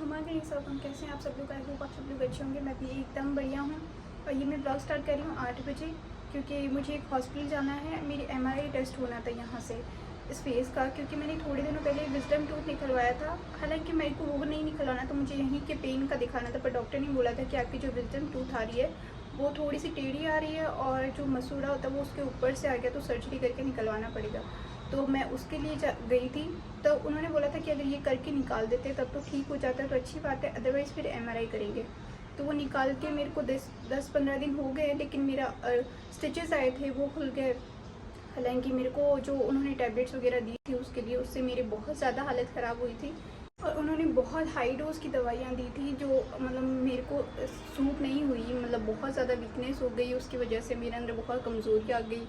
हमारे सब हम कैसे हैं आप सब लोग। आई होप आप सब लोग अच्छे होंगे। मैं भी एकदम बढ़िया हूँ। और ये मैं ब्लॉग स्टार्ट कर रही हूँ 8 बजे, क्योंकि मुझे एक हॉस्पिटल जाना है। मेरी MRI टेस्ट होना था यहाँ से इस फेस का, क्योंकि मैंने थोड़े दिनों पहले विजडम टूथ निकलवाया था। हालांकि मेरे को वो नहीं निकलवाना था, मुझे यहीं के पेन का दिखाना था, पर डॉक्टर ने बोला था कि आपकी जो विजडम टूथ आ रही है वो थोड़ी सी टेढ़ी आ रही है और जो मसूड़ा होता है वो उसके ऊपर से आ गया, तो सर्जरी करके निकलवाना पड़ेगा। तो मैं उसके लिए गई थी। तो उन्होंने बोला था कि अगर ये करके निकाल देते तब तो ठीक हो जाता है, तो अच्छी बात है, अदरवाइज़ फिर MRI करेंगे। तो वो निकाल के मेरे को 10-15 दिन हो गए, लेकिन मेरा स्टिचेस आए थे वो खुल गए। हालांकि मेरे को जो उन्होंने टैबलेट्स वगैरह दी थी उसके लिए, उससे मेरी बहुत ज़्यादा हालत ख़राब हुई थी। और उन्होंने बहुत हाई डोज़ की दवाइयाँ दी थी जो मतलब मेरे को सूट नहीं हुई। मतलब बहुत ज़्यादा वीकनेस हो गई, उसकी वजह से मेरे अंदर बहुत कमज़ोरी आ गई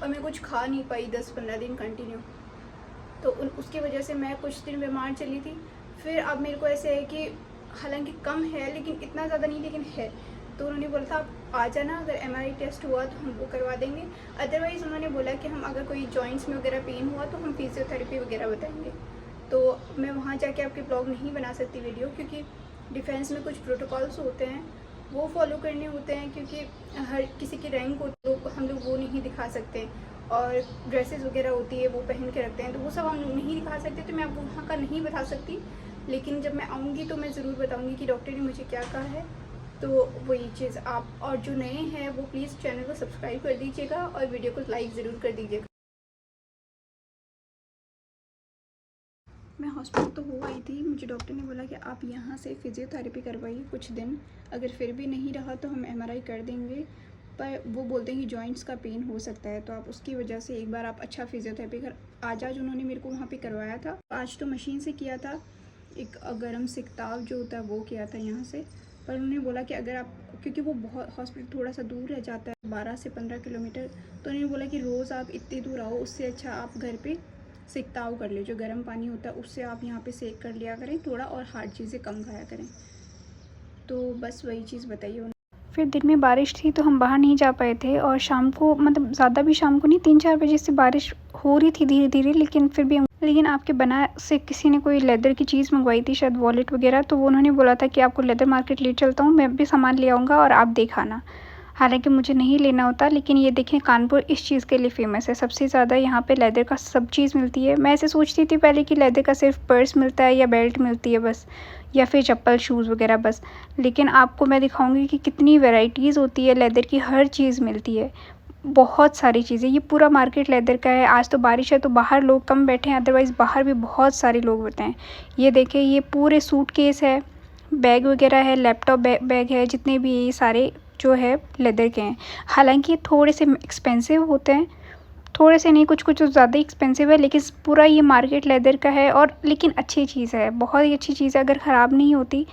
और मैं कुछ खा नहीं पाई 10-15 दिन कंटिन्यू। तो उसकी वजह से मैं कुछ दिन बीमार चली थी। फिर अब मेरे को ऐसे है कि हालांकि कम है लेकिन इतना ज़्यादा नहीं, लेकिन है। तो उन्होंने बोला था आप आ जाना, अगर MRI टेस्ट हुआ तो हम वो करवा देंगे। अदरवाइज़ उन्होंने बोला कि हम अगर कोई जॉइंट्स में वगैरह पेन हुआ तो हम फिजियोथेरेपी वगैरह बताएंगे। तो मैं वहाँ जाके आपके ब्लॉग नहीं बना सकती वीडियो, क्योंकि डिफेंस में कुछ प्रोटोकॉल्स होते हैं वो फॉलो करने होते हैं, क्योंकि हर किसी की रैंक हो तो हम लोग वो नहीं दिखा सकते। और ड्रेसेस वगैरह होती है वो पहन के रखते हैं, तो वो सब हम नहीं दिखा सकते। तो मैं आपको वहाँ का नहीं बता सकती, लेकिन जब मैं आऊँगी तो मैं ज़रूर बताऊँगी कि डॉक्टर ने मुझे क्या कहा है। तो वही चीज़ आप, और जो नए हैं वो प्लीज़ चैनल को सब्सक्राइब कर दीजिएगा और वीडियो को लाइक ज़रूर कर दीजिएगा। मैं हॉस्पिटल तो हो आई थी, मुझे डॉक्टर ने बोला कि आप यहाँ से फिजियोथेरेपी करवाइए कुछ दिन, अगर फिर भी नहीं रहा तो हम MRI कर देंगे। पर वो बोलते हैं कि जॉइंट्स का पेन हो सकता है, तो आप उसकी वजह से एक बार आप अच्छा फिजियोथेरेपी कर। आज उन्होंने मेरे को वहाँ पे करवाया था। आज तो मशीन से किया था, एक गर्म सिकताव जो होता है वो किया था यहाँ से। पर उन्होंने बोला कि अगर आप, क्योंकि वो बहुत हॉस्पिटल थोड़ा सा दूर रह जाता है 12 से 15 किलोमीटर, तो उन्होंने बोला कि रोज़ आप इतनी दूर आओ, उससे अच्छा आप घर पे सिकताव कर ले, जो गर्म पानी होता है उससे आप यहाँ पे सेक कर लिया करें थोड़ा, और हार्ड चीज़ें कम खाया करें। तो बस वही चीज़ बताइए उन्होंने। फिर दिन में बारिश थी तो हम बाहर नहीं जा पाए थे, और शाम को, मतलब ज़्यादा भी शाम को नहीं, 3-4 बजे से बारिश हो रही थी धीरे धीरे, लेकिन फिर भी लेकिन आपके बना से किसी ने कोई लेदर की चीज़ मंगवाई थी, शायद वॉलेट वगैरह, तो वो उन्होंने बोला था कि आपको लेदर मार्केट ले चलता हूँ, मैं भी सामान ले आऊँगा और आप दिखाना। हालांकि मुझे नहीं लेना होता, लेकिन ये देखें कानपुर इस चीज़ के लिए फ़ेमस है, सबसे ज़्यादा यहाँ पे लेदर का सब चीज़ मिलती है। मैं ऐसे सोचती थी पहले कि लेदर का सिर्फ पर्स मिलता है या बेल्ट मिलती है बस, या फिर चप्पल शूज़ वगैरह बस, लेकिन आपको मैं दिखाऊंगी कि कितनी वैरायटीज़ होती है, लेदर की हर चीज़ मिलती है, बहुत सारी चीज़ें। ये पूरा मार्केट लेदर का है। आज तो बारिश है तो बाहर लोग कम बैठे हैं, अदरवाइज़ बाहर भी बहुत सारे लोग होते हैं। ये देखें, ये पूरे सूटकेस है, बैग वगैरह है, लैपटॉप बैग है, जितने भी ये सारे जो है लेदर के हैं। हालांकि थोड़े से एक्सपेंसिव होते हैं, थोड़े से नहीं, कुछ कुछ तो ज़्यादा एक्सपेंसिव है, लेकिन पूरा ये मार्केट लेदर का है। और लेकिन अच्छी चीज़ है, बहुत ही अच्छी चीज़ है, अगर ख़राब नहीं होती।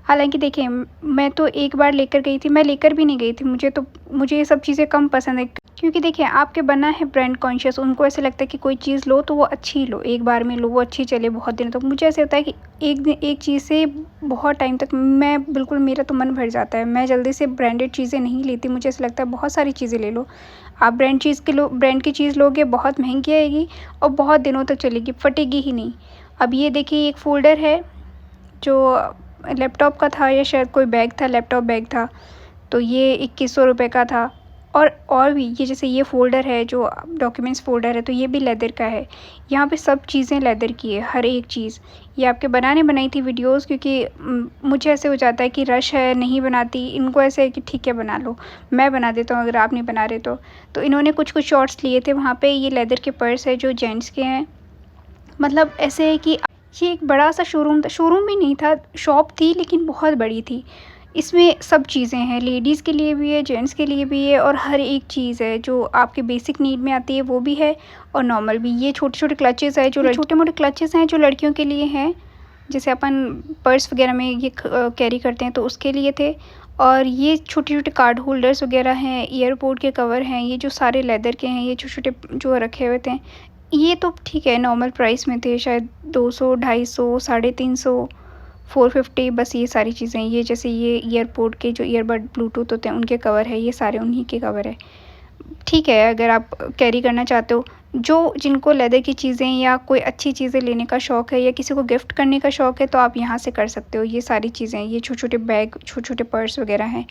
हालांकि देखिए, मैं तो एक बार लेकर गई थी, मैं लेकर भी नहीं गई थी, मुझे ये सब चीज़ें कम पसंद है, क्योंकि देखिए आपके बना है ब्रांड कॉन्शियस, उनको ऐसे लगता है कि कोई चीज़ लो तो वो अच्छी लो, एक बार में लो, वो अच्छी चले बहुत दिन तक। मुझे ऐसे होता है कि एक चीज़ से बहुत टाइम तक मैं बिल्कुल, मेरा तो मन भर जाता है। मैं जल्दी से ब्रांडेड चीज़ें नहीं लेती, मुझे ऐसा लगता है बहुत सारी चीज़ें ले लो। आप ब्रांड की चीज़ लोगे, बहुत महंगी आएगी और बहुत दिनों तक चलेगी, फटेगी ही नहीं। अब ये देखिए, एक फ़ोल्डर है जो लैपटॉप का था, या शायद कोई बैग था, लैपटॉप बैग था, तो ये 2100 रुपये का था। और भी ये, जैसे ये फ़ोल्डर है जो डॉक्यूमेंट्स फ़ोल्डर है, तो ये भी लेदर का है। यहाँ पे सब चीज़ें लेदर की है, हर एक चीज़। ये आपके बनाई थी वीडियोस, क्योंकि मुझे ऐसे हो जाता है कि रश है, नहीं बनाती, इनको ऐसे है कि ठीक है बना लो, मैं बना देता हूँ अगर आप नहीं बना रहे तो इन्होंने कुछ शॉर्ट्स लिए थे वहाँ पर। ये लेदर के पर्स है जो जेंट्स के हैं, मतलब ऐसे है कि ये एक बड़ा सा शोरूम था, शोरूम भी नहीं था, शॉप थी, लेकिन बहुत बड़ी थी। इसमें सब चीज़ें हैं, लेडीज़ के लिए भी है, जेंट्स के लिए भी है, और हर एक चीज़ है जो आपके बेसिक नीड में आती है वो भी है, और नॉर्मल भी। ये छोटे छोटे क्लचेस है, जो छोटे मोटे क्लचेस हैं जो लड़कियों के लिए हैं, जैसे अपन पर्स वगैरह में ये कैरी करते हैं, तो उसके लिए थे। और ये छोटे छोटे कार्ड होल्डर्स वगैरह हैं, एयरपोर्ट के कवर हैं, ये जो सारे लेदर के हैं, ये छोटे छोटे जो रखे हुए थे, ये तो ठीक है, नॉर्मल प्राइस में थे, शायद 200, 250, 350, 450, बस ये सारी चीज़ें। ये जैसे ये एयरपोर्ट के जो ईयरबड ब्लूटूथ होते हैं उनके कवर है, ये सारे उन्हीं के कवर है। ठीक है, अगर आप कैरी करना चाहते हो। जो जिनको लेदर की चीज़ें या कोई अच्छी चीज़ें लेने का शौक़ है या किसी को गिफ्ट करने का शौक़ है तो आप यहाँ से कर सकते हो। ये सारी चीज़ें, ये छोटे-छोटे बैग, छोटे-छोटे पर्स वग़ैरह हैं।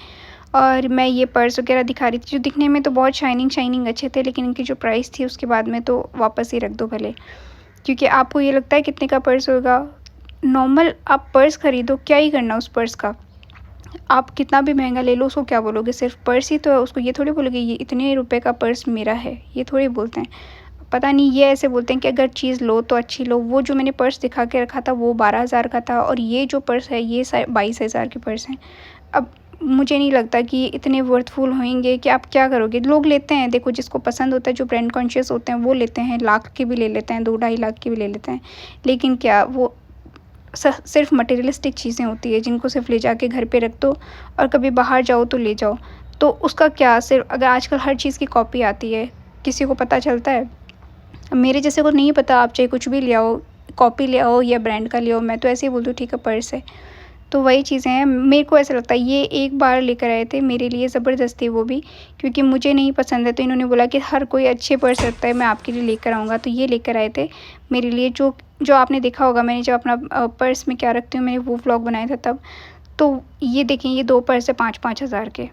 और मैं ये पर्स वग़ैरह दिखा रही थी जो दिखने में तो बहुत शाइनिंग अच्छे थे, लेकिन इनकी जो प्राइस थी उसके बाद में तो वापस ही रख दो भले। क्योंकि आपको ये लगता है कितने का पर्स होगा, नॉर्मल आप पर्स ख़रीदो, क्या ही करना उस पर्स का। आप कितना भी महंगा ले लो उसको क्या बोलोगे, सिर्फ़ पर्स ही तो है, उसको ये थोड़ी बोलोगे ये इतने रुपए का पर्स मेरा है, ये थोड़ी बोलते हैं। पता नहीं ये ऐसे बोलते हैं कि अगर चीज़ लो तो अच्छी लो। वो जो मैंने पर्स दिखा के रखा था वो 12,000 का था और ये जो पर्स है ये 22,000 के पर्स हैं। अब मुझे नहीं लगता कि ये इतने वर्थफुल होंगे कि आप क्या करोगे? लोग लेते हैं, देखो जिसको पसंद होता है, जो ब्रांड कॉन्शियस होते हैं वो लेते हैं, लाख के भी ले लेते हैं, 2 ढाई लाख के भी ले लेते हैं। लेकिन क्या वो सिर्फ मटेरियलिस्टिक चीज़ें होती है जिनको सिर्फ ले जाके घर पे रख दो और कभी बाहर जाओ तो ले जाओ। तो उसका क्या, सिर्फ अगर आजकल हर चीज़ की कॉपी आती है, किसी को पता चलता है? अब मेरे जैसे को नहीं पता, आप चाहे कुछ भी ले आओ, कॉपी ले आओ या ब्रांड का ले आओ, मैं तो ऐसे ही बोलती हूँ ठीक है पर्स है। तो वही चीज़ें हैं, मेरे को ऐसा लगता है ये एक बार लेकर आए थे मेरे लिए ज़बरदस्ती, वो भी क्योंकि मुझे नहीं पसंद है। तो इन्होंने बोला कि हर कोई अच्छे पर्स रखता है, मैं आपके लिए लेकर आऊँगा, तो ये लेकर आए थे मेरे लिए। जो जो आपने देखा होगा मैंने जब अपना पर्स में क्या रखती हूँ, मैंने वो व्लॉग बनाया था तब। तो ये देखें, ये 2 पर्स है 5-5 हज़ार के,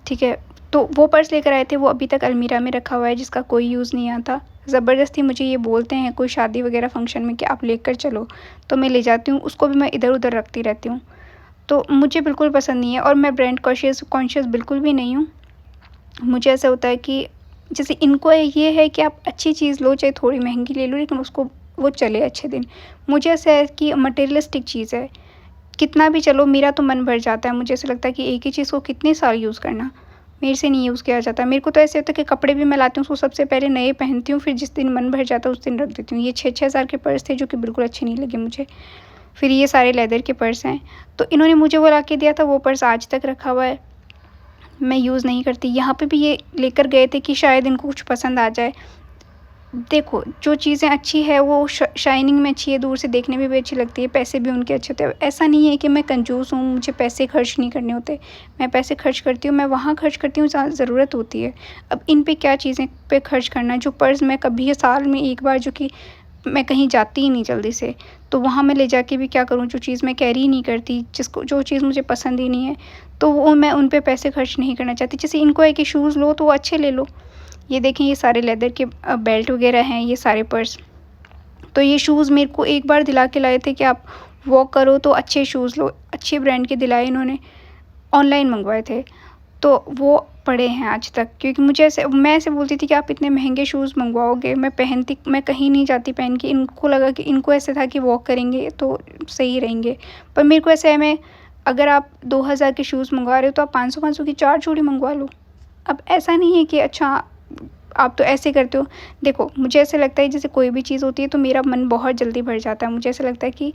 ठीक है। तो वो पर्स लेकर आए थे, वो अभी तक अलमीरा में रखा हुआ है जिसका कोई यूज़ नहीं आता। ज़बरदस्ती मुझे ये बोलते हैं कोई शादी वगैरह फंक्शन में कि आप लेकर चलो, तो मैं ले जाती हूँ, उसको भी मैं इधर-उधर रखती रहती हूँ। तो मुझे बिल्कुल पसंद नहीं है और मैं ब्रांड कॉन्शियस बिल्कुल भी नहीं हूँ। मुझे ऐसा होता है कि जैसे इनको ये है कि आप अच्छी चीज़ लो, चाहे थोड़ी महंगी ले लो, लेकिन उसको वो चले अच्छे दिन। मुझे ऐसा है कि मटेरियलिस्टिक चीज़ है, कितना भी चलो मेरा तो मन भर जाता है। मुझे ऐसा लगता है कि एक ही चीज़ को कितने साल यूज़ करना, मेरे से नहीं यूज़ किया जाता। मेरे को तो ऐसे होता है कि कपड़े भी मैं लाती हूँ, उसको सबसे पहले नए पहनती हूँ, फिर जिस दिन मन भर जाता है उस दिन रख देती हूँ। ये 6-6 हज़ार के पर्स थे जो कि बिल्कुल अच्छे नहीं लगे मुझे। फिर ये सारे लेदर के पर्स हैं, तो इन्होंने मुझे वो ला के दिया था, वो पर्स आज तक रखा हुआ है, मैं यूज़ नहीं करती। यहाँ पे भी ये लेकर गए थे कि शायद इनको कुछ पसंद आ जाए। देखो, जो चीज़ें अच्छी है वो शाइनिंग में अच्छी है, दूर से देखने में भी अच्छी लगती है, पैसे भी उनके अच्छे होते हैं। ऐसा नहीं है कि मैं कंजूस हूँ, मुझे पैसे खर्च नहीं करने होते। मैं पैसे खर्च करती हूँ, मैं वहाँ खर्च करती हूँ जहाँ ज़रूरत होती है। अब इन पे क्या चीज़ें पे खर्च करना, जो पर्स मैं कभी साल में एक बार, जो कि मैं कहीं जाती ही नहीं जल्दी से, तो वहाँ मैं ले जाके भी क्या करूँ, जो चीज़ मैं कैरी ही नहीं करती, जो चीज़ मुझे पसंद ही नहीं है, तो वो मैं उन पे पैसे खर्च नहीं करना चाहती। जैसे इनको है कि शूज़ लो तो वो अच्छे ले लो। ये देखें, ये सारे लेदर के बेल्ट वगैरह हैं, ये सारे पर्स। तो ये शूज़ मेरे को एक बार दिला के लाए थे कि आप वॉक करो तो अच्छे शूज़ लो, अच्छे ब्रांड के दिलाए इन्होंने, ऑनलाइन मंगवाए थे। तो वो पड़े हैं आज तक, क्योंकि मैं ऐसे बोलती थी कि आप इतने महंगे शूज़ मंगवाओगे, मैं कहीं नहीं जाती पहन के। इनको लगा कि इनको ऐसे था कि वॉक करेंगे तो सही रहेंगे, पर मेरे को ऐसा है, अगर आप 2,000 के शूज़ मंगवा रहे हो तो आप 500-500 की 4 जोड़ी मंगवा लो। अब ऐसा नहीं है कि अच्छा आप तो ऐसे करते हो। देखो, मुझे ऐसा लगता है जैसे कोई भी चीज़ होती है तो मेरा मन बहुत जल्दी भर जाता है। मुझे ऐसा लगता है कि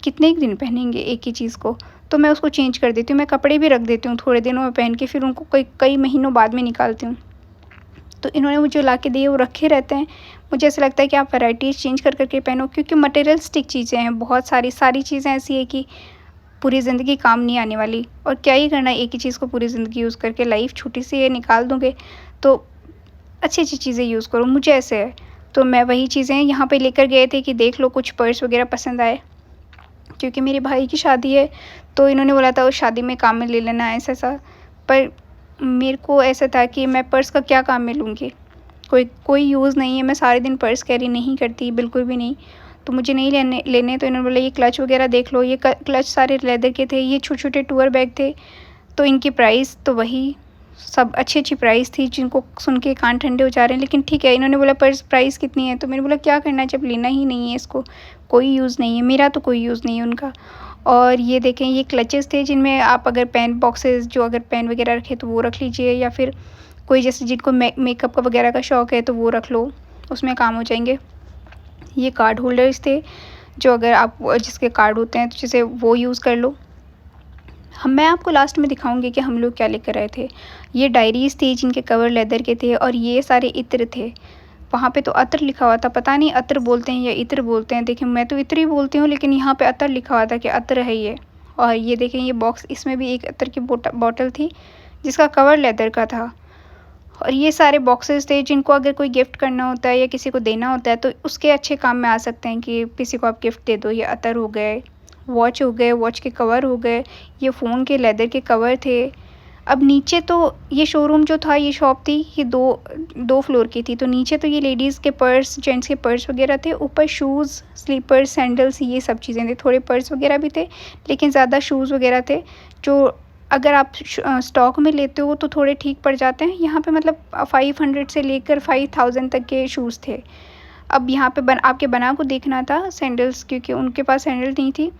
कितने ही दिन पहनेंगे एक ही चीज़ को, तो मैं उसको चेंज कर देती हूँ। मैं कपड़े भी रख देती हूँ थोड़े दिनों में पहन के, फिर उनको कई महीनों बाद में निकालती हूँ। तो इन्होंने मुझे ला के दिए, वो रखे रहते हैं। मुझे ऐसा लगता है कि आप वैराइटीज़ चेंज कर के पहनो, क्योंकि मटेरियलिस्टिक चीज़ें हैं बहुत सारी चीज़ें ऐसी है कि पूरी ज़िंदगी काम नहीं आने वाली। और क्या ही करना है एक ही चीज़ को पूरी ज़िंदगी यूज़ करके, लाइफ छोटी सी है, निकाल दोगे। तो अच्छी चीज़ें यूज़ करो, मुझे ऐसे है। तो मैं वही चीज़ें यहाँ पे लेकर गए थे कि देख लो कुछ पर्स वगैरह पसंद आए, क्योंकि मेरे भाई की शादी है, तो इन्होंने बोला था उस शादी में काम में ले लेना ऐसा। पर मेरे को ऐसा था कि मैं पर्स का क्या काम में लूँगी, कोई यूज़ नहीं है। मैं सारे दिन पर्स कैरी नहीं करती, बिल्कुल भी नहीं। तो मुझे नहीं लेने। तो इन्होंने बोला ये क्लच वगैरह देख लो, ये क्लच सारे लेदर के थे, ये छोटे-छोटे टूर बैग थे। तो इनकी प्राइस तो वही सब अच्छी प्राइस थी, जिनको सुन के कान ठंडे हो जा रहे हैं। लेकिन ठीक है, इन्होंने बोला प्राइस कितनी है, तो मैंने बोला क्या करना है, जब लेना ही नहीं है इसको, कोई यूज़ नहीं है, मेरा तो कोई यूज़ नहीं है उनका। और ये देखें, ये क्लचेस थे जिनमें आप अगर पेन बॉक्सेस, जो अगर पेन वगैरह रखे तो वो रख लीजिए, या फिर कोई जैसे जिनको मेकअप का वगैरह का शौक़ है तो वो रख लो, उसमें काम हो जाएंगे। ये कार्ड होल्डर्स थे, जो अगर आप जिसके कार्ड होते हैं तो जैसे वो यूज़ कर लो। मैं आपको लास्ट में दिखाऊंगी कि हम लोग क्या लेकर आए थे। ये डायरीज़ थी जिनके कवर लेदर के थे, और ये सारे इत्र थे। वहाँ पे तो अत्र लिखा हुआ था, पता नहीं अत्र बोलते हैं या इत्र बोलते हैं। देखिए, मैं तो इत्र ही बोलती हूँ, लेकिन यहाँ पे अत्र लिखा हुआ था कि अत्र है ये। और ये देखें, ये बॉक्स, इसमें भी एक अत्र की बॉटल थी जिसका कवर लेदर का था। और ये सारे बॉक्सेस थे जिनको अगर कोई गिफ्ट करना होता है या किसी को देना होता है तो उसके अच्छे काम में आ सकते हैं कि किसी को आप गिफ्ट दे दो। ये अतर हो गए, वॉच हो गए, वॉच के कवर हो गए, ये फ़ोन के लेदर के कवर थे। अब नीचे तो ये शोरूम जो था, ये शॉप थी, ये दो फ्लोर की थी, तो नीचे तो ये लेडीज़ के पर्स, जेंट्स के पर्स वगैरह थे, ऊपर शूज़, स्लीपर्स, सैंडल्स, ये सब चीज़ें थी। थोड़े पर्स वगैरह भी थे, लेकिन ज़्यादा शूज़ वगैरह थे जो अगर आप स्टॉक में लेते हो तो थोड़े ठीक पड़ जाते हैं। यहाँ पे मतलब 500 से लेकर 5000 तक के शूज़ थे। अब यहाँ पे आपके बना को देखना था सैंडल्स, क्योंकि उनके पास सैंडल नहीं थी।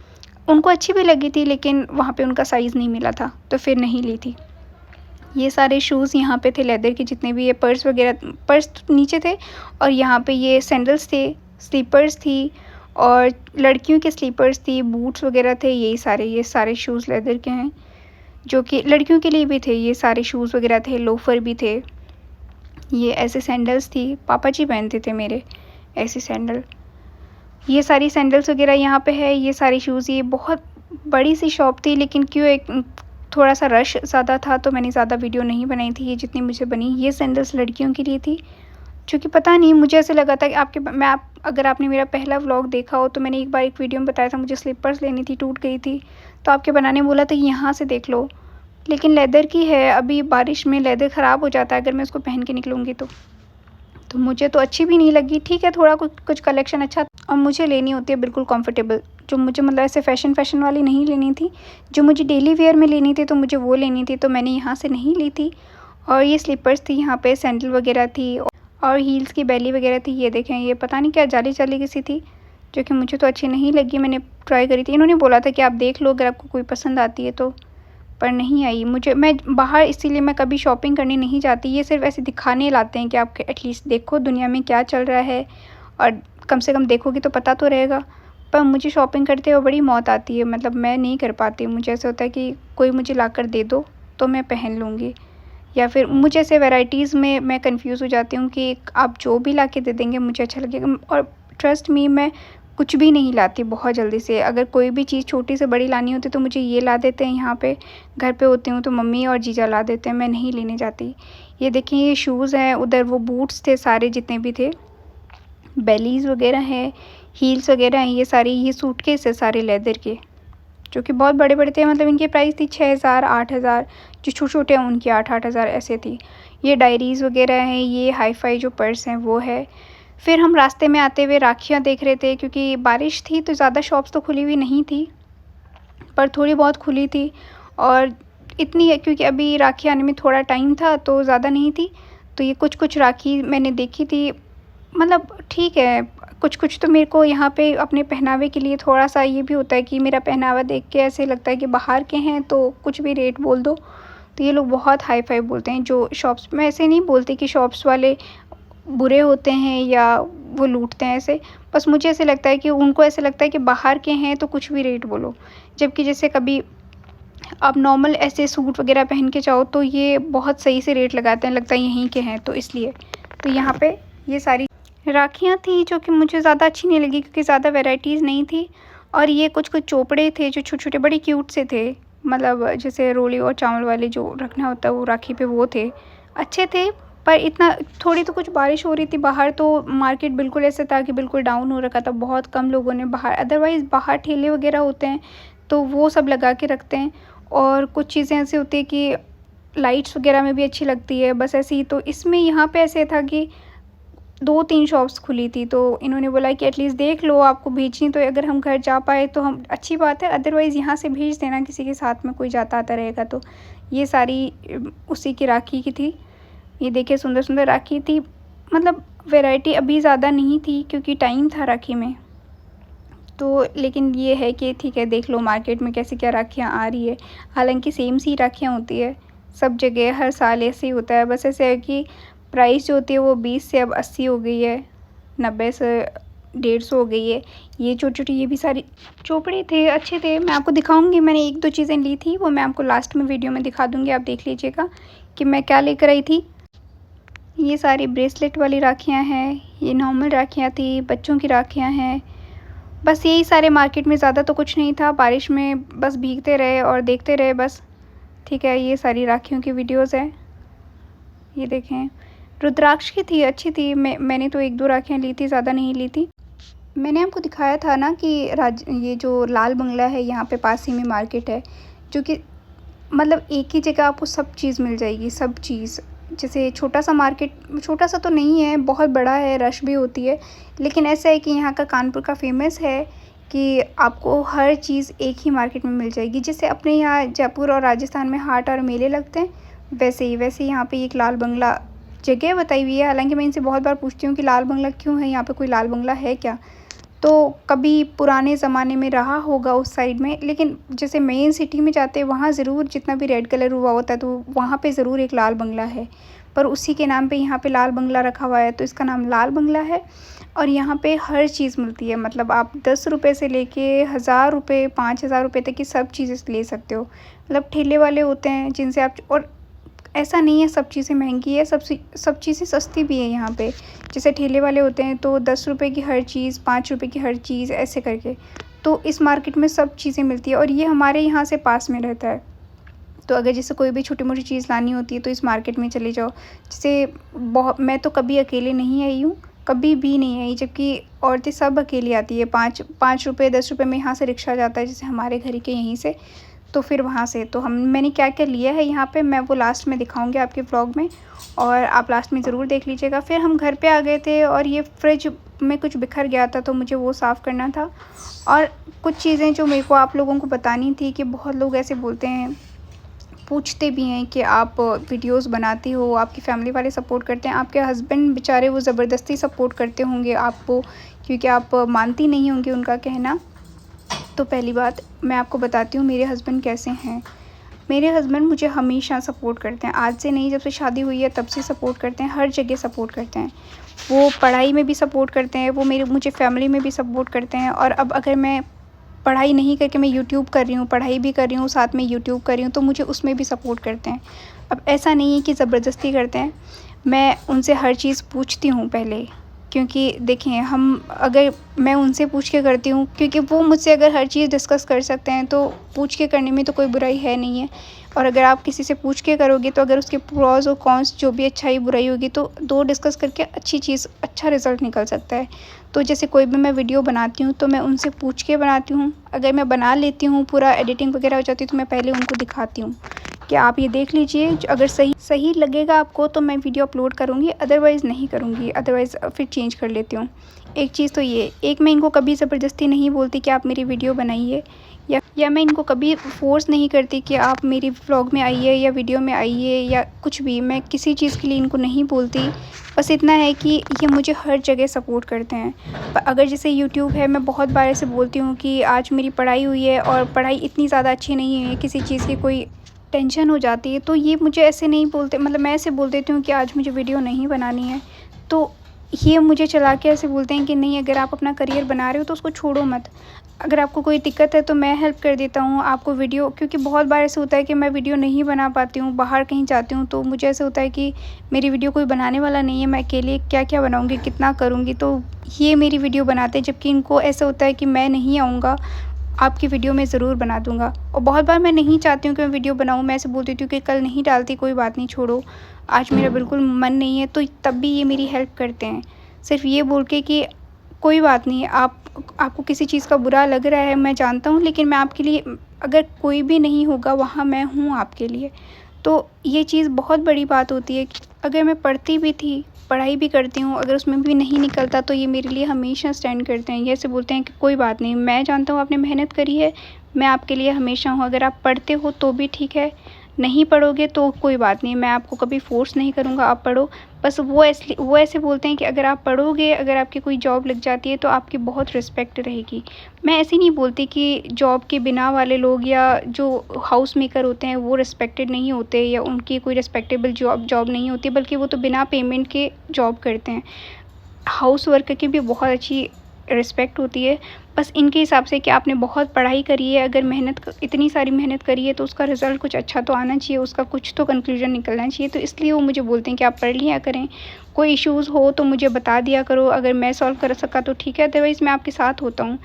उनको अच्छी भी लगी थी लेकिन वहाँ पे उनका साइज़ नहीं मिला था, तो फिर नहीं ली थी। ये सारे शूज़ यहाँ पे थे लेदर के, जितने भी ये पर्स वगैरह, पर्स नीचे थे, और यहाँ पे ये सैंडल्स थे, स्लीपर्स थी, और लड़कियों के स्लीपर्स थी, बूट्स वगैरह थे। ये सारे शूज़ लेदर के हैं जो कि लड़कियों के लिए भी थे। ये सारे शूज़ वगैरह थे, लोफर भी थे। ये ऐसे सैंडल्स थी, पापा जी पहनते थे मेरे ऐसे सैंडल। ये सारी सैंडल्स वगैरह यहाँ पे है, ये सारे शूज़। ये बहुत बड़ी सी शॉप थी, लेकिन क्यों एक थोड़ा सा रश ज़्यादा था तो मैंने ज़्यादा वीडियो नहीं बनाई थी। ये जितनी मुझे बनी, ये सैंडल्स लड़कियों के लिए थी, क्योंकि पता नहीं, मुझे ऐसे लगा था कि अगर आपने मेरा पहला व्लॉग देखा हो तो मैंने एक वीडियो में बताया था मुझे स्लीपर्स लेनी थी, टूट गई थी, तो आपके बनाने बोला था कि यहाँ से देख लो, लेकिन लेदर की है। अभी बारिश में लेदर ख़राब हो जाता है अगर मैं उसको पहन के निकलूँगी तो मुझे तो अच्छी भी नहीं लगी। ठीक है, थोड़ा कुछ कलेक्शन अच्छा, और मुझे लेनी होती है बिल्कुल कंफर्टेबल, जो मुझे मतलब ऐसे फ़ैशन वाली नहीं लेनी थी, जो मुझे डेली वेयर में लेनी थी तो मुझे वो लेनी थी, तो मैंने यहाँ से नहीं ली थी। और ये स्लीपर्स थी, यहाँ पे सैंडल वगैरह थी, और हील्स की बेली वगैरह थी। ये देखें, ये पता नहीं क्या जाली की सी थी, जो कि मुझे तो अच्छी नहीं लगी। मैंने ट्राई करी थी, इन्होंने बोला था कि आप देख लो अगर आपको कोई पसंद आती है तो, पर नहीं आई मुझे। मैं बाहर इसीलिए मैं कभी शॉपिंग करने नहीं जाती। ये सिर्फ ऐसे दिखाने लाते हैं कि आप एटलीस्ट देखो दुनिया में क्या चल रहा है, और कम से कम देखोगी तो पता तो रहेगा। पर मुझे शॉपिंग करते हुए बड़ी मौत आती है, मतलब मैं नहीं कर पाती। मुझे ऐसा होता है कि कोई मुझे ला कर दे दो तो मैं पहन लूँगी, या फिर मुझे ऐसे वैराइटीज़ में मैं कंफ्यूज हो जाती हूँ कि आप जो भी ला के दे देंगे मुझे अच्छा लगेगा। और ट्रस्ट मी, मैं कुछ भी नहीं लाती बहुत जल्दी से। अगर कोई भी चीज़ छोटी से बड़ी लानी होती तो मुझे ये ला देते हैं, यहाँ पे घर पे होती हूँ तो मम्मी और जीजा ला देते हैं, मैं नहीं लेने जाती। ये देखिए, ये शूज़ हैं, उधर वो बूट्स थे सारे जितने भी थे, बेलीज़ वगैरह हैं, हील्स वगैरह हैं, ये सारी, ये सूटकेस है सारे लेदर के, जो कि बहुत बड़े बड़े थे। मतलब इनकी प्राइस थी 6000 8000, जो छोटे छोटे हैं उनकी 8-8 हज़ार ऐसे थी। ये डायरीज़ वगैरह हैं, ये हाई फाई जो पर्स हैं वो है। फिर हम रास्ते में आते हुए राखियाँ देख रहे थे, क्योंकि बारिश थी तो ज़्यादा शॉप्स तो खुली हुई नहीं थी, पर थोड़ी बहुत खुली थी। और इतनी है क्योंकि अभी राखी आने में थोड़ा टाइम था तो ज़्यादा नहीं थी, तो ये कुछ राखी मैंने देखी थी। मतलब ठीक है, कुछ तो मेरे को यहाँ पे अपने पहनावे के लिए थोड़ा सा ये भी होता है कि मेरा पहनावा देख के ऐसे लगता है कि बाहर के हैं तो कुछ भी रेट बोल दो, तो ये लोग बहुत हाई फाई बोलते हैं। जो शॉप्स में, ऐसे नहीं बोलती कि शॉप्स वाले बुरे होते हैं या वो लूटते हैं, ऐसे बस मुझे ऐसे लगता है कि उनको ऐसे लगता है कि बाहर के हैं तो कुछ भी रेट बोलो। जबकि जैसे कभी आप नॉर्मल ऐसे सूट वगैरह पहन के जाओ तो ये बहुत सही से रेट लगाते हैं, लगता है यहीं के हैं, तो इसलिए। तो यहाँ पे ये सारी राखियाँ थी जो कि मुझे ज़्यादा अच्छी नहीं लगी, क्योंकि ज़्यादा वैराइटीज़ नहीं थी। और ये कुछ चोपड़े थे जो छोटे छोटे बड़े क्यूट से थे, मतलब जैसे रोली और चावल वाले जो रखना होता है वो राखी पे, वो थे, अच्छे थे। पर इतना, थोड़ी तो कुछ बारिश हो रही थी बाहर, तो मार्केट बिल्कुल ऐसा था कि बिल्कुल डाउन हो रखा था, बहुत कम लोगों ने बाहर, अदरवाइज़ बाहर ठेले वगैरह होते हैं तो वो सब लगा के रखते हैं। और कुछ चीज़ें ऐसी होती है कि लाइट्स वगैरह में भी अच्छी लगती है, बस ऐसे ही। तो इसमें यहाँ पे ऐसे था कि 2-3 शॉप्स खुली थी, तो इन्होंने बोला कि एटलीस्ट देख लो, आपको भेजनी तो अगर हम घर जा पाए तो हम अच्छी बात है, अदरवाइज़ यहाँ से भेज देना, किसी के साथ में कोई जाता आता रहेगा तो। ये सारी उसी की राखी की थी। ये देखिए, सुंदर सुंदर राखी थी, मतलब वैरायटी अभी ज़्यादा नहीं थी क्योंकि टाइम था राखी में तो। लेकिन ये है कि ठीक है, देख लो मार्केट में कैसी क्या राखियाँ आ रही है। हालांकि सेम सी राखियाँ होती है सब जगह, हर साल ऐसे ही होता है, बस ऐसे है कि प्राइस जो होती है वो 20 से अब 80 हो गई है, 90 से 150 हो गई है। ये छोटी छोटी, ये भी सारी चोपड़े थे, अच्छे थे, मैं आपको दिखाऊंगी। मैंने 1-2 चीज़ें ली थी, वो मैं आपको लास्ट में वीडियो में दिखा दूंगी, आप देख लीजिएगा कि मैं क्या लेकर आई थी। ये सारी ब्रेसलेट वाली राखियाँ हैं, ये नॉर्मल राखियाँ थी, बच्चों की राखियाँ हैं, बस यही सारे मार्केट में, ज़्यादा तो कुछ नहीं था। बारिश में बस भीगते रहे और देखते रहे बस। ठीक है, ये सारी राखियों की वीडियोज़ है। ये देखें, रुद्राक्ष की थी, अच्छी थी। मैंने तो 1-2 राखियाँ ली थी, ज़्यादा नहीं ली थी। मैंने आपको दिखाया था ना कि ये जो लाल बंगला है यहाँ पे पास ही में मार्केट है, जो कि मतलब एक ही जगह आपको सब चीज़ मिल जाएगी, सब चीज़। जैसे छोटा-सा मार्केट, छोटा-सा तो नहीं है, बहुत बड़ा है, रश भी होती है। लेकिन ऐसा है कि यहाँ का कानपुर का फ़ेमस है कि आपको हर चीज़ एक ही मार्केट में मिल जाएगी। जैसे अपने यहाँ जयपुर और राजस्थान में हाट और मेले लगते हैं, वैसे ही यहाँ पे एक लाल बंगला जगह बताई हुई है। हालाँकि मैं इनसे बहुत बार पूछती हूँ कि लाल बंगला क्यों है, यहाँ पे कोई लाल बंगला है क्या? तो कभी पुराने ज़माने में रहा होगा उस साइड में, लेकिन जैसे मेन सिटी में जाते हैं वहाँ ज़रूर जितना भी रेड कलर हुआ होता है तो वहाँ पे ज़रूर एक लाल बंगला है। पर उसी के नाम पे यहाँ पे लाल बंगला रखा हुआ है, तो इसका नाम लाल बंगला है। और यहाँ पे हर चीज़ मिलती है, मतलब आप 10 रुपये से लेके 1000 रुपये, 5000 रुपये तक की सब चीज़ें ले सकते हो। मतलब ठेले वाले होते हैं जिनसे आप, और ऐसा नहीं है सब चीज़ें महंगी है, सब चीज़ें सस्ती भी है यहाँ पे। जैसे ठेले वाले होते हैं तो 10 रुपये की हर चीज़, 5 रुपये की हर चीज़, ऐसे करके। तो इस मार्केट में सब चीज़ें मिलती है और ये हमारे यहाँ से पास में रहता है। तो अगर जैसे कोई भी छोटी-मोटी चीज़ लानी होती है तो इस मार्केट में चले जाओ। जैसे मैं तो कभी अकेले नहीं आई हूँ, कभी भी नहीं आई, जबकि औरतें सब अकेली आती है। 5 रुपये, 10 रुपये में यहाँ से रिक्शा जाता है, जैसे हमारे घर के यहीं से। तो फिर वहाँ से तो मैंने क्या-क्या लिया है यहाँ पे, मैं वो लास्ट में दिखाऊँगी आपके व्लॉग में, और आप लास्ट में ज़रूर देख लीजिएगा। फिर हम घर पे आ गए थे और ये फ्रिज में कुछ बिखर गया था तो मुझे वो साफ़ करना था। और कुछ चीज़ें जो मेरे को आप लोगों को बतानी थी कि बहुत लोग ऐसे बोलते हैं, पूछते भी हैं कि आप वीडियोस बनाती हो, आपकी फैमिली वाले सपोर्ट करते हैं, आपके हस्बैंड बेचारे वो ज़बरदस्ती सपोर्ट करते होंगे आपको, क्योंकि आप मानती नहीं होंगी उनका कहना। तो पहली बात मैं आपको बताती हूँ मेरे हस्बैंड कैसे हैं। मेरे हस्बैंड मुझे हमेशा सपोर्ट करते हैं, आज से नहीं, जब से शादी हुई है तब से सपोर्ट करते हैं, हर जगह सपोर्ट करते हैं। वो पढ़ाई में भी सपोर्ट करते हैं, वो मुझे फैमिली में भी सपोर्ट करते हैं। और अब अगर मैं पढ़ाई नहीं करके मैं यूट्यूब कर रही हूँ, पढ़ाई भी कर रही हूँ, साथ में यूट्यूब कर रही हूँ, तो मुझे उसमें भी सपोर्ट करते हैं। अब ऐसा नहीं है कि ज़बरदस्ती करते हैं, मैं उनसे हर चीज़ पूछती हूँ पहले, क्योंकि देखें अगर मैं उनसे पूछ के करती हूँ, क्योंकि वो मुझसे अगर हर चीज़ डिस्कस कर सकते हैं तो पूछ के करने में तो कोई बुराई है नहीं है। और अगर आप किसी से पूछ के करोगे तो अगर उसके प्रोस और कॉन्स जो भी अच्छाई बुराई होगी तो दो डिस्कस करके अच्छी चीज़, अच्छा रिज़ल्ट निकल सकता है। तो जैसे कोई भी मैं वीडियो बनाती हूँ तो मैं उनसे पूछ के बनाती हूँ। अगर मैं बना लेती हूँ, पूरा एडिटिंग वगैरह हो जाती है, तो मैं पहले उनको दिखाती हूँ कि आप ये देख लीजिए, अगर सही लगेगा आपको तो मैं वीडियो अपलोड करूँगी, अदरवाइज़ नहीं करूँगी, अदरवाइज़ फिर चेंज कर लेती हूँ। एक चीज़ तो ये, एक मैं इनको कभी ज़बरदस्ती नहीं बोलती कि आप मेरी वीडियो बनाइए, या मैं इनको कभी फ़ोर्स नहीं करती कि आप मेरी व्लॉग में आइए या वीडियो में आइए या कुछ भी। मैं किसी चीज़ के लिए इनको नहीं बोलती, बस इतना है कि ये मुझे हर जगह सपोर्ट करते हैं। अगर जैसे यूट्यूब है, मैं बहुत बार ऐसे बोलती हूँ कि आज मेरी पढ़ाई हुई है और पढ़ाई इतनी ज़्यादा अच्छी नहीं हुई है, किसी चीज़ की कोई टेंशन हो जाती है, तो ये मुझे ऐसे नहीं बोलते, मतलब मैं ऐसे बोल देती हूँ कि आज मुझे वीडियो नहीं बनानी है, तो ये मुझे चला के ऐसे बोलते हैं कि नहीं, अगर आप अपना करियर बना रहे हो तो उसको छोड़ो मत। अगर आपको कोई दिक्कत है तो मैं हेल्प कर देता हूँ आपको वीडियो, क्योंकि बहुत बार ऐसे होता है कि मैं वीडियो नहीं बना पाती हूँ, बाहर कहीं जाती हूँ तो मुझे ऐसे होता है कि मेरी वीडियो कोई बनाने वाला नहीं है, मैं अकेले क्या-क्या बनाऊँगी, कितना करूँगी, तो ये मेरी वीडियो बनाते हैं। जबकि इनको ऐसा होता है कि मैं नहीं आऊँगा, आपकी वीडियो मैं ज़रूर बना दूँगा। और बहुत बार मैं नहीं चाहती हूँ कि मैं वीडियो बनाऊँ, मैं ऐसे बोल देती हूँ कि कल नहीं डालती, कोई बात नहीं, छोड़ो, आज मेरा बिल्कुल मन नहीं है, तो तब भी ये मेरी हेल्प करते हैं। सिर्फ़ ये बोल के कि कोई बात नहीं, आपको किसी चीज़ का बुरा लग रहा है, मैं जानता हूँ, लेकिन मैं आपके लिए, अगर कोई भी नहीं होगा वहाँ, मैं हूँ आपके लिए। तो ये चीज़ बहुत बड़ी बात होती है कि अगर मैं पढ़ती भी थी, पढ़ाई भी करती हूँ, अगर उसमें भी नहीं निकलता तो ये मेरे लिए हमेशा स्टैंड करते हैं। ये ऐसे बोलते हैं कि कोई बात नहीं, मैं जानता हूँ आपने मेहनत करी है, मैं आपके लिए हमेशा हूँ। अगर आप पढ़ते हो तो भी ठीक है, नहीं पढ़ोगे तो कोई बात नहीं, मैं आपको कभी फ़ोर्स नहीं करूँगा, आप पढ़ो। बस वो ऐसे बोलते हैं कि अगर आप पढ़ोगे, अगर आपकी कोई जॉब लग जाती है तो आपकी बहुत रिस्पेक्ट रहेगी। मैं ऐसे नहीं बोलती कि जॉब के बिना वाले लोग या जो हाउस मेकर होते हैं वो रिस्पेक्टेड नहीं होते या उनकी कोई रिस्पेक्टेबल जॉब नहीं होती, बल्कि वो तो बिना पेमेंट के जॉब करते हैं। हाउस वर्कर की भी बहुत अच्छी रिस्पेक्ट होती है। बस इनके हिसाब से कि आपने बहुत पढ़ाई करी है, अगर इतनी सारी मेहनत करी है तो उसका रिज़ल्ट कुछ अच्छा तो आना चाहिए, उसका कुछ तो कंक्लूजन निकलना चाहिए। तो इसलिए वो मुझे बोलते हैं कि आप पढ़ लिया करें, कोई इश्यूज़ हो तो मुझे बता दिया करो, अगर मैं सॉल्व कर सका तो ठीक है, अदरवाइज़ मैं आपके साथ होता हूँ।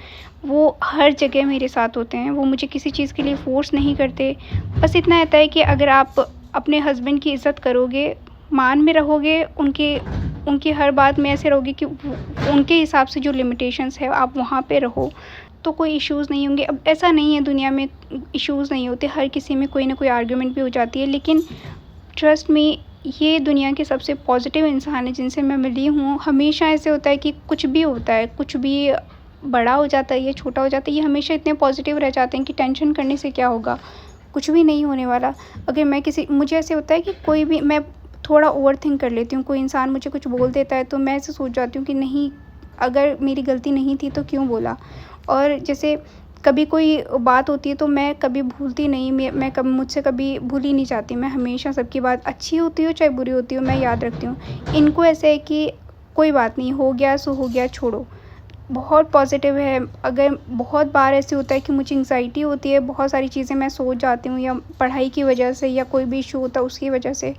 वो हर जगह मेरे साथ होते हैं, वो मुझे किसी चीज़ के लिए फ़ोर्स नहीं करते। बस इतना रहता है कि अगर आप अपने हस्बैंड की इज़्ज़त करोगे, मान में रहोगे, उनकी हर बात में ऐसे रहोगे कि उनके हिसाब से जो लिमिटेशंस है आप वहाँ पे रहो, तो कोई इश्यूज़ नहीं होंगे। अब ऐसा नहीं है दुनिया में इश्यूज़ नहीं होते, हर किसी में कोई ना कोई आर्ग्यूमेंट भी हो जाती है, लेकिन ट्रस्ट मी, ये दुनिया के सबसे पॉजिटिव इंसान है जिनसे मैं मिली हूँ। हमेशा ऐसे होता है कि कुछ भी होता है, कुछ भी बड़ा हो जाता है या छोटा हो जाता है, ये हमेशा इतने पॉजिटिव रह जाते हैं कि टेंशन करने से क्या होगा, कुछ भी नहीं होने वाला। अगर मैं मुझे ऐसे होता है कि कोई भी, मैं थोड़ा ओवरथिंक कर लेती हूँ, कोई इंसान मुझे कुछ बोल देता है तो मैं ऐसे सोच जाती हूँ कि नहीं, अगर मेरी गलती नहीं थी तो क्यों बोला। और जैसे कभी कोई बात होती है तो मैं कभी भूलती नहीं, मैं कभी, मुझसे कभी भूल ही नहीं जाती। मैं हमेशा सबकी बात, अच्छी होती हो चाहे बुरी होती हो, मैं याद रखती हूँ। इनको ऐसे है कि कोई बात नहीं, हो गया सो हो गया, छोड़ो। बहुत पॉजिटिव है। अगर बहुत बार ऐसे होता है कि मुझे एंग्ज़ायटी होती है, बहुत सारी चीज़ें मैं सोच जाती हूँ, या पढ़ाई की वजह से या कोई भी इशू होता है उसकी वजह से,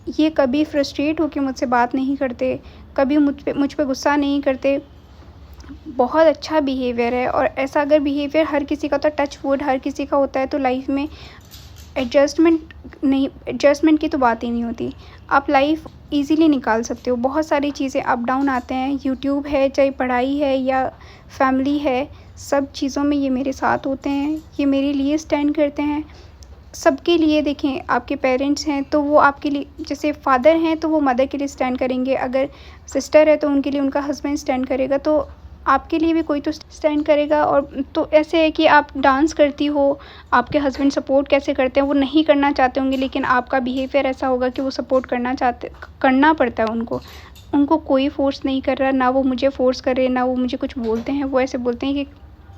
ये कभी फ्रस्ट्रेट होके मुझसे बात नहीं करते, कभी मुझ पे गुस्सा नहीं करते। बहुत अच्छा बिहेवियर है। और ऐसा अगर बिहेवियर हर किसी का, तो टच वुड, हर किसी का होता है, तो लाइफ में एडजस्टमेंट की तो बात ही नहीं होती। आप लाइफ इजीली निकाल सकते हो। बहुत सारी चीज़ें अप डाउन आते हैं, यूट्यूब है, चाहे पढ़ाई है या फैमिली है, सब चीज़ों में ये मेरे साथ होते हैं, ये मेरे लिए स्टैंड करते हैं। सबके लिए, देखें, आपके पेरेंट्स हैं तो वो आपके लिए, जैसे फादर हैं तो वो मदर के लिए स्टैंड करेंगे, अगर सिस्टर है तो उनके लिए उनका हस्बैंड स्टैंड करेगा, तो आपके लिए भी कोई तो स्टैंड करेगा। और तो ऐसे है कि आप डांस करती हो, आपके हस्बैंड सपोर्ट कैसे करते हैं, वो नहीं करना चाहते होंगे, लेकिन आपका बिहेवियर ऐसा होगा कि वो सपोर्ट करना पड़ता है उनको कोई फ़ोर्स नहीं कर रहा, ना वो मुझे फ़ोर्स कर रहे हैं, ना वो मुझे कुछ बोलते हैं। वो ऐसे बोलते हैं कि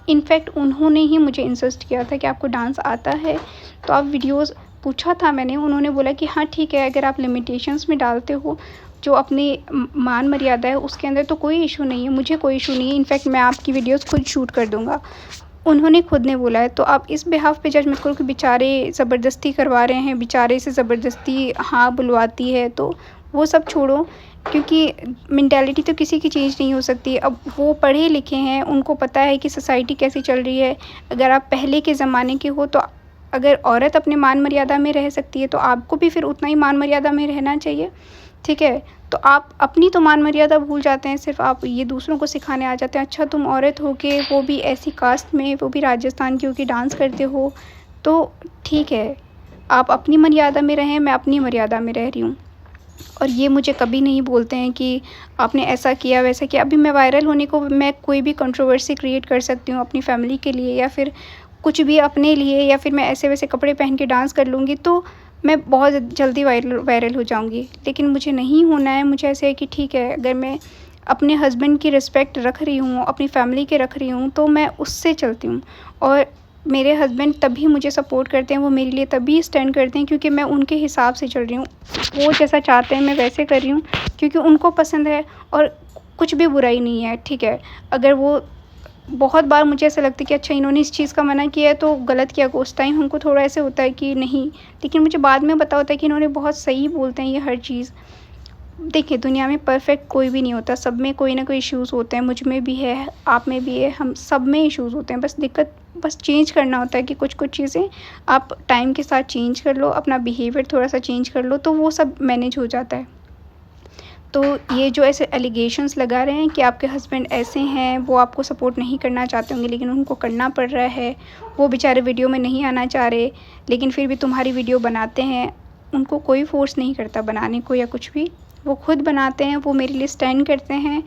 इनफैक्ट उन्होंने ही मुझे इंसिस्ट किया था कि आपको डांस आता है तो आप वीडियोज़, पूछा था मैंने, उन्होंने बोला कि हाँ ठीक है, अगर आप लिमिटेशंस में डालते हो, जो अपनी मान मर्यादा है उसके अंदर, तो कोई इशू नहीं है, मुझे कोई इशू नहीं है, इनफैक्ट मैं आपकी वीडियोस खुद शूट कर दूँगा। उन्होंने खुद ने बोला है, तो आप इस बिहाफ़ पे जज मत करो कि बेचारे ज़बरदस्ती करवा रहे हैं, बेचारे से ज़बरदस्ती हाँ बुलवाती है, तो वो सब छोड़ो, क्योंकि मेंटालिटी तो किसी की चेंज नहीं हो सकती। अब वो पढ़े लिखे हैं, उनको पता है कि सोसाइटी कैसी चल रही है। अगर आप पहले के ज़माने के हो, तो अगर औरत अपने मान मर्यादा में रह सकती है, तो आपको भी फिर उतना ही मान मर्यादा में रहना चाहिए, ठीक है? तो आप अपनी तो मान मर्यादा भूल जाते हैं, सिर्फ़ आप ये दूसरों को सिखाने आ जाते हैं। अच्छा, तुम औरत हो के, वो भी ऐसी कास्ट में, वो भी राजस्थान की हो के डांस करते हो, तो ठीक है, आप अपनी मर्यादा में रहें, मैं अपनी मर्यादा में रह रही हूँ। और ये मुझे कभी नहीं बोलते हैं कि आपने ऐसा किया, वैसा किया। अभी मैं वायरल होने को, मैं कोई भी कंट्रोवर्सी क्रिएट कर सकती हूँ अपनी फैमिली के लिए, या फिर कुछ भी अपने लिए, या फिर मैं ऐसे-वैसे कपड़े पहन के डांस कर लूँगी, तो मैं बहुत जल्दी वायरल हो जाऊँगी। लेकिन मुझे नहीं होना है। मुझे ऐसे है कि ठीक है, अगर मैं अपने हस्बैंड की रिस्पेक्ट रख रही हूँ, अपनी फैमिली की रख रही हूँ, तो मैं उससे चलती हूँ। और मेरे हस्बैंड तभी मुझे सपोर्ट करते हैं, वो मेरे लिए तभी स्टैंड करते हैं, क्योंकि मैं उनके हिसाब से चल रही हूँ। वो जैसा चाहते हैं मैं वैसे कर रही हूँ, क्योंकि उनको पसंद है। और कुछ भी बुराई नहीं है, ठीक है? अगर वो, बहुत बार मुझे ऐसा लगता है कि अच्छा, इन्होंने इस चीज़ का मना किया है तो गलत किया। उस टाइम हमको थोड़ा ऐसे होता है कि नहीं, लेकिन मुझे बाद में पता होता है कि इन्होंने बहुत सही बोलते हैं ये हर चीज़। देखिए, दुनिया में परफ़ेक्ट कोई भी नहीं होता, सब में कोई ना कोई इश्यूज़ होते हैं, मुझ में भी है, आप में भी है, हम सब में इश्यूज़ होते हैं। बस चेंज करना होता है कि कुछ-कुछ चीज़ें आप टाइम के साथ चेंज कर लो, अपना बिहेवियर थोड़ा-सा चेंज कर लो, तो वो सब मैनेज हो जाता है। तो ये जो ऐसे एलिगेशंस लगा रहे हैं कि आपके हस्बैंड ऐसे हैं, वो आपको सपोर्ट नहीं करना चाहते होंगे, लेकिन उनको करना पड़ रहा है, वो बेचारे वीडियो में नहीं आना चाह रहे, लेकिन फिर भी तुम्हारी वीडियो बनाते हैं। उनको कोई फ़ोर्स नहीं करता बनाने को या कुछ भी, वो खुद बनाते हैं, वो मेरे लिए स्टैंड करते हैं।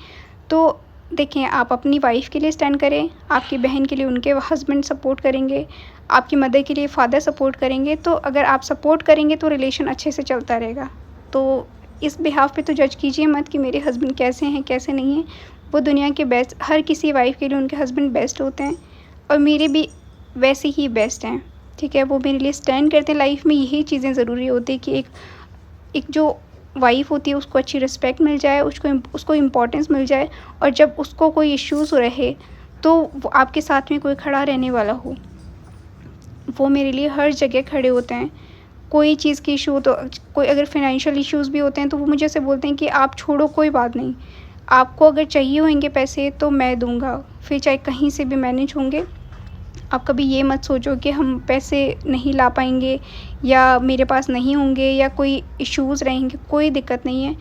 तो देखिए, आप अपनी वाइफ़ के लिए स्टैंड करें, आपकी बहन के लिए उनके हस्बैंड सपोर्ट करेंगे, आपकी मदर के लिए फ़ादर सपोर्ट करेंगे। तो अगर आप सपोर्ट करेंगे तो रिलेशन अच्छे से चलता रहेगा। तो इस बिहाफ़ पे तो जज कीजिए मत कि मेरे हस्बैंड कैसे हैं, कैसे नहीं हैं। वो दुनिया के बेस्ट, हर किसी वाइफ़ के लिए उनके हस्बैंड बेस्ट होते हैं, और मेरे भी वैसे ही बेस्ट हैं, ठीक है? वो मेरे लिए स्टैंड करते हैं। लाइफ़ में यही चीज़ें ज़रूरी होती है कि एक जो वाइफ़ होती है उसको अच्छी रिस्पेक्ट मिल जाए, उसको इम्पोर्टेंस मिल जाए, और जब उसको कोई इश्यूज़ रहे तो वो आपके साथ में कोई खड़ा रहने वाला हो। वो मेरे लिए हर जगह खड़े होते हैं। कोई चीज़ की इशू हो, तो कोई अगर फ़ाइनेंशियल इश्यूज़ भी होते हैं तो वो मुझे ऐसे बोलते हैं कि आप छोड़ो, कोई बात नहीं, आपको अगर चाहिए होंगे पैसे तो मैं दूँगा, फिर चाहे कहीं से भी मैनेज होंगे। आप कभी ये मत सोचो कि हम पैसे नहीं ला पाएँगे या मेरे पास नहीं होंगे या कोई इश्यूज़ रहेंगे, कोई दिक्कत नहीं है।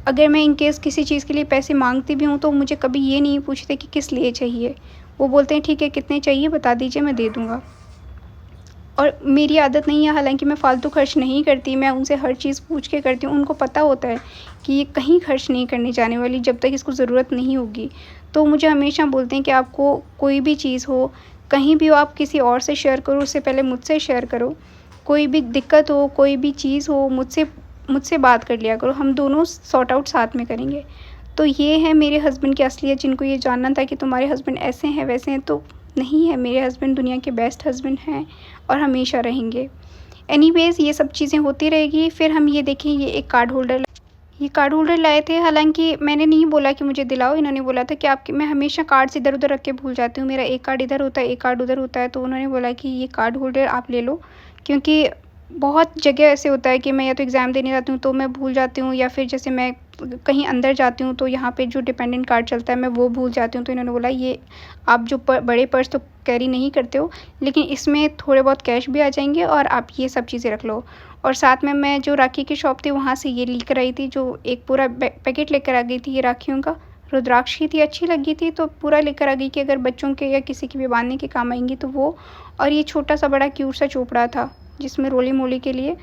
अगर मैं इन केस किसी चीज़ के लिए पैसे माँगती भी हूँ तो मुझे कभी ये नहीं पूछते कि किस लिए चाहिए। वो बोलते हैं ठीक है कितने चाहिए बता दीजिए मैं दे दूँगा। और मेरी आदत नहीं है, हालाँकि मैं फ़ालतू खर्च नहीं करती, मैं उनसे हर चीज़ पूछ के करती हूँ। उनको पता होता है कि ये कहीं खर्च नहीं करने जाने वाली जब तक इसको ज़रूरत नहीं होगी। तो मुझे हमेशा बोलते हैं कि आपको कोई भी चीज़ हो, कहीं भी हो, आप किसी और से शेयर करो, उससे पहले मुझसे शेयर करो। कोई भी दिक्कत हो, कोई भी चीज़ हो, मुझसे मुझसे बात कर लिया करो, हम दोनों सॉर्ट आउट साथ में करेंगे। तो ये है मेरे हस्बैंड की असलियत। जिनको ये जानना था कि तुम्हारे हस्बैंड ऐसे हैं, वैसे हैं, तो नहीं है। मेरे हस्बैंड दुनिया के बेस्ट हस्बैंड हैं और हमेशा रहेंगे। एनीवेज़ ये सब चीज़ें होती रहेगी। फिर हम ये देखें, ये कार्ड होल्डर लाए थे। हालाँकि मैंने नहीं बोला कि मुझे दिलाओ, इन्होंने बोला था कि आपके मैं हमेशा कार्ड्स इधर-उधर रख के भूल जाती हूँ। मेरा एक कार्ड इधर होता है, एक कार्ड उधर होता है, तो उन्होंने बोला कि ये कार्ड होल्डर आप ले लो। क्योंकि बहुत जगह ऐसे होता है कि मैं या तो एग्ज़ाम देने जाती हूँ तो मैं भूल जाती हूँ, या फिर जैसे मैं कहीं अंदर जाती हूँ तो यहाँ पे जो डिपेंडेंट कार्ड चलता है मैं वो भूल जाती हूँ। तो इन्होंने बोला ये आप जो बड़े पर्स तो कैरी नहीं करते हो, लेकिन इसमें थोड़े बहुत कैश भी आ जाएँगे और आप ये सब चीज़ें रख लो। और साथ में मैं जो राखी की शॉप थी वहाँ से ये लेकर आई थी, जो एक पूरा पैकेट लेकर आ गई थी ये राखियों का। रुद्राक्ष की थी, अच्छी लगी थी तो पूरा लेकर आ गई कि अगर बच्चों के या किसी के भी बांधने के काम आएँगी तो वो। और ये छोटा-सा बड़ा क्यूट सा चोपड़ा था जिसमें रोली-मोली के लिए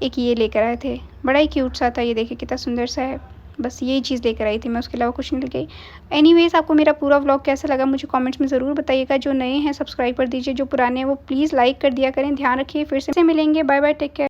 एक ये लेकर आए थे। बड़ा ही क्यूट सा था, ये देखिए कितना सुंदर सा है। बस यही चीज़ लेकर आई थी मैं, उसके अलावा कुछ नहीं लेके आई। एनीवेज़ आपको मेरा पूरा व्लॉग कैसा लगा मुझे कमेंट्स में ज़रूर बताइएगा। जो नए हैं सब्सक्राइब कर दीजिए, जो पुराने हैं वो प्लीज़ लाइक कर दिया करें। ध्यान रखिए, फिर से मिलेंगे। Bye bye, take care.